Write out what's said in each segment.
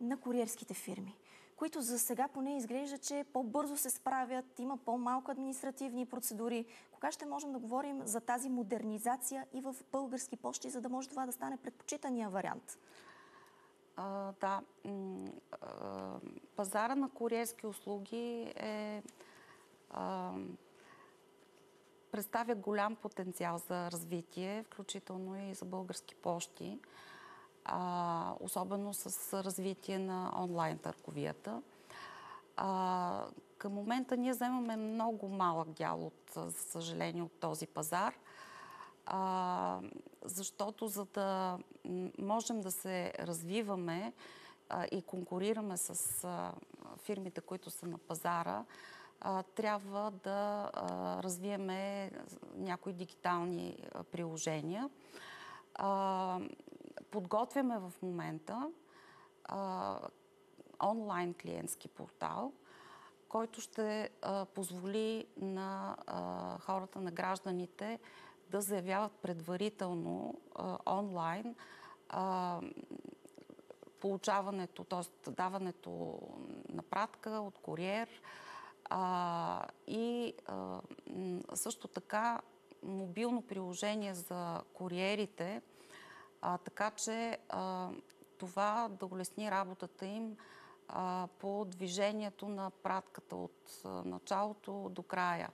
на куриерските фирми, които за сега поне изглежда, че по-бързо се справят, има по-малко административни процедури. Кога ще можем да говорим за тази модернизация и в Български пощи, за да може това да стане предпочитания вариант? Да. Пазара на куриерски услуги представя голям потенциал за развитие, включително и за Български пощи, особено с развитие на онлайн търговията. Към момента ние вземаме много малък дял, за съжаление, от този пазар, защото за да можем да се развиваме и конкурираме с фирмите, които са на пазара, трябва да развиеме някои дигитални приложения. Подготвяме в момента онлайн клиентски портал, който ще позволи на хората, на гражданите да заявяват предварително онлайн получаването, т.е. даването на пратка от куриер и също така мобилно приложение за куриерите, така че това да улесни работата им по движението на пратката от началото до края.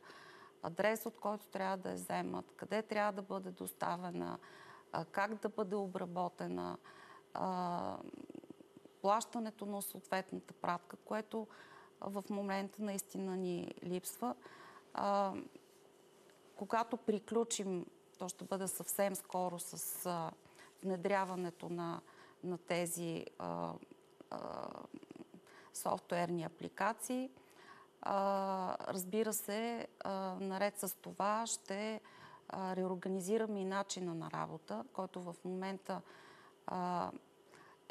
Адрес, от който трябва да я вземат, къде трябва да бъде доставена, как да бъде обработена, плащането на съответната пратка, което в момента наистина ни липсва. Когато приключим, то ще бъде съвсем скоро с внедряването на тези софтуерни апликации. Разбира се, наред с това ще реорганизираме и начина на работа, който в момента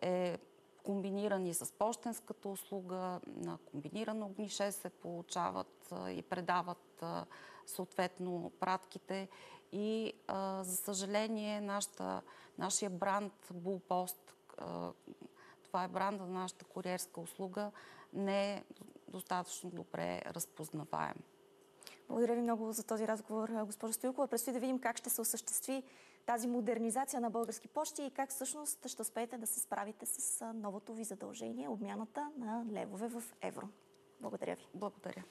е комбиниран и с пощенската услуга. На комбинирано огнише се получават и предават съответно пратките. И за съжаление нашия бранд Булпост, това е бранда на нашата куриерска услуга, не е достатъчно добре разпознаваем. Благодаря ви много за този разговор, госпожо Стоилкова. Предстои да видим как ще се осъществи тази модернизация на Български пощи и как всъщност ще успеете да се справите с новото ви задължение, обмяната на левове в евро. Благодаря ви. Благодаря.